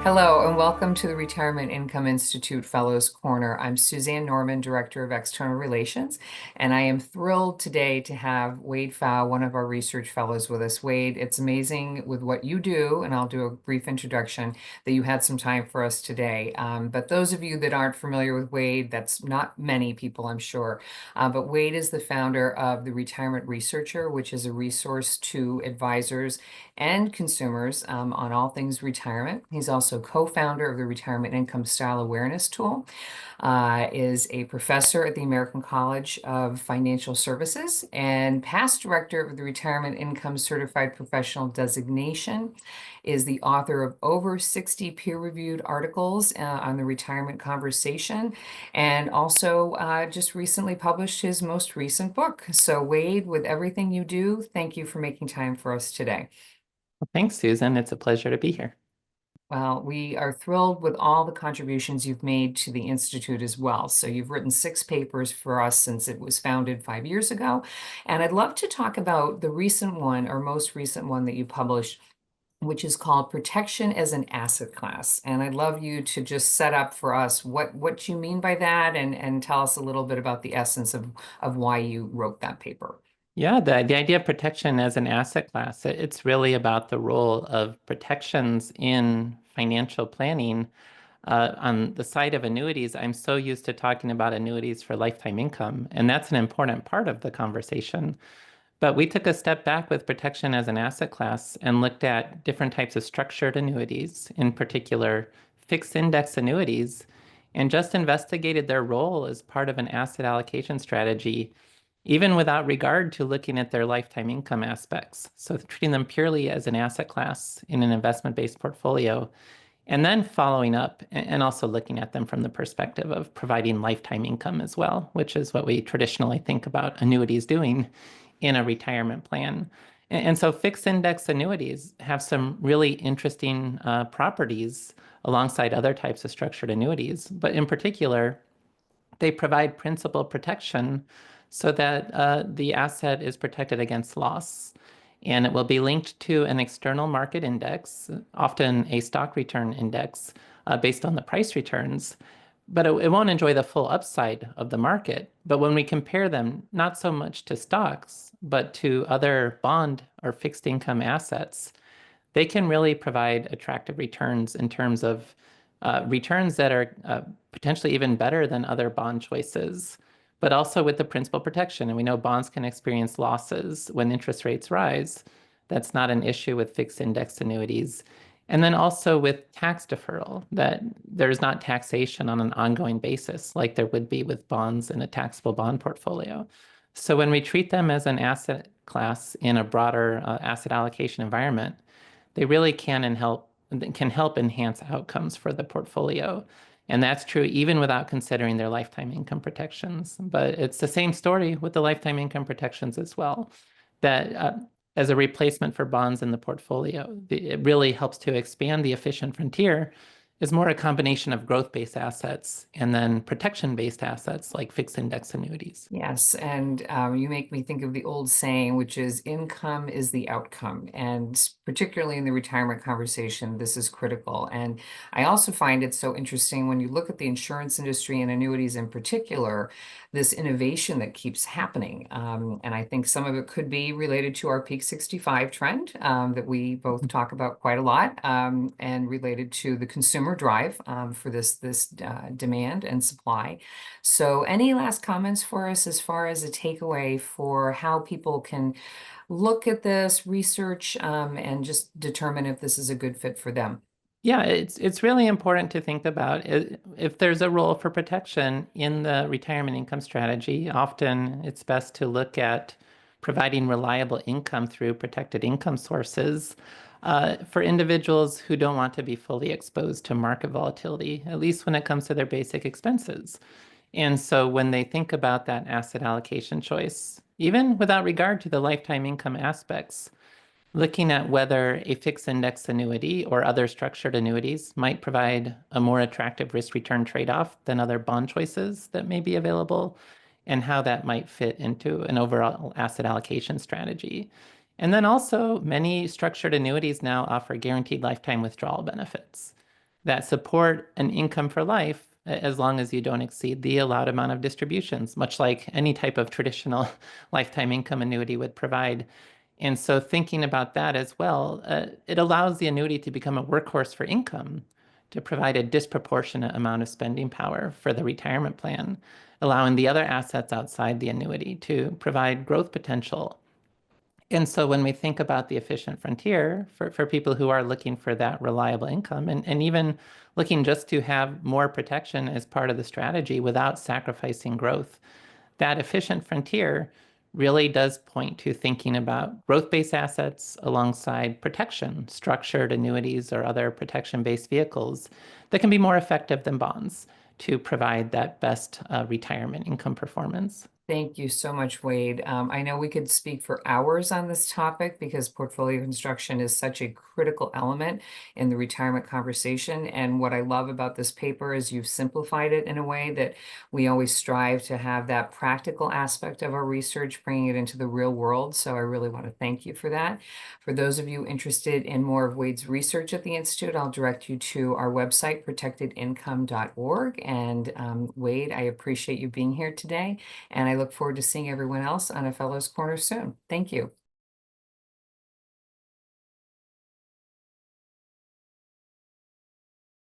Hello, and welcome to the Retirement Income Institute Fellows Corner. I'm Suzanne Norman, Director of External Relations, and I am thrilled today to have Wade Pfau, one of our research fellows, with us. Wade, it's amazing with what you do, and I'll do a brief introduction, that you had some time for us today. But those of you that aren't familiar with Wade, that's not many people, I'm sure. But Wade is the founder of the Retirement Researcher, which is a resource to advisors and consumers on all things retirement. He's also co-founder of the Retirement Income Style Awareness Tool, is a professor at the American College of Financial Services, and past director of the Retirement Income Certified Professional Designation, is the author of over 60 peer-reviewed articles on the retirement conversation, and also just recently published his most recent book. So Wade, with everything you do, thank you for making time for us today. Well, thanks, Susan. It's a pleasure to be here. Well, we are thrilled with all the contributions you've made to the Institute as well. So you've written 6 papers for us since it was founded 5 years ago. And I'd love to talk about the recent one, or most recent one, that you published, which is called Protection as an Asset Class. And I'd love you to just set up for us what you mean by that, and tell us a little bit about the essence of why you wrote that paper. Yeah, the idea of protection as an asset class, it's really about the role of protections in financial planning. On the side of annuities, I'm so used to talking about annuities for lifetime income, and that's an important part of the conversation. But we took a step back with protection as an asset class and looked at different types of structured annuities, in particular fixed index annuities, and just investigated their role as part of an asset allocation strategy, even without regard to looking at their lifetime income aspects. So treating them purely as an asset class in an investment-based portfolio, and then following up and also looking at them from the perspective of providing lifetime income as well, which is what we traditionally think about annuities doing in a retirement plan. And so fixed index annuities have some really interesting properties alongside other types of structured annuities. But in particular, they provide principal protection so that the asset is protected against loss. And it will be linked to an external market index, often a stock return index, based on the price returns. But it won't enjoy the full upside of the market. But when we compare them, not so much to stocks, but to other bond or fixed income assets, they can really provide attractive returns in terms of returns that are potentially even better than other bond choices, but also with the principal protection. And we know bonds can experience losses when interest rates rise. That's not an issue with fixed index annuities. And then also with tax deferral, that there's not taxation on an ongoing basis like there would be with bonds in a taxable bond portfolio. So when we treat them as an asset class in a broader asset allocation environment, they really can help enhance outcomes for the portfolio. And that's true even without considering their lifetime income protections. But it's the same story with the lifetime income protections as well, that as a replacement for bonds in the portfolio, it really helps to expand the efficient frontier, is more a combination of growth-based assets and then protection-based assets like fixed index annuities. Yes, and you make me think of the old saying, which is income is the outcome. And particularly in the retirement conversation, this is critical. And I also find it so interesting when you look at the insurance industry and annuities in particular, this innovation that keeps happening. And I think some of it could be related to our Peak 65 trend that we both talk about quite a lot, and related to the consumer drive for this demand and supply. So any last comments for us as far as a takeaway for how people can look at this research, and just determine if this is a good fit for them? Yeah, it's really important to think about if there's a role for protection in the retirement income strategy. Often it's best to look at providing reliable income through protected income sources for individuals who don't want to be fully exposed to market volatility, at least when it comes to their basic expenses. And so when they think about that asset allocation choice, even without regard to the lifetime income aspects, looking at whether a fixed index annuity or other structured annuities might provide a more attractive risk return trade-off than other bond choices that may be available, and how that might fit into an overall asset allocation strategy. And then also, many structured annuities now offer guaranteed lifetime withdrawal benefits. that support an income for life as long as you don't exceed the allowed amount of distributions, much like any type of traditional lifetime income annuity would provide. And so thinking about that as well, it allows the annuity to become a workhorse for income, to provide a disproportionate amount of spending power for the retirement plan, allowing the other assets outside the annuity to provide growth potential. And so when we think about the efficient frontier for people who are looking for that reliable income and even looking just to have more protection as part of the strategy without sacrificing growth, that efficient frontier really does point to thinking about growth-based assets alongside protection, structured annuities or other protection-based vehicles that can be more effective than bonds to provide that best retirement income performance. Thank you so much, Wade. I know we could speak for hours on this topic because portfolio construction is such a critical element in the retirement conversation. And what I love about this paper is you've simplified it in a way that we always strive to have that practical aspect of our research, bringing it into the real world. So I really want to thank you for that. For those of you interested in more of Wade's research at the Institute, I'll direct you to our website, protectedincome.org. And Wade, I appreciate you being here today. And I look forward to seeing everyone else on a Fellows Corner soon. Thank you.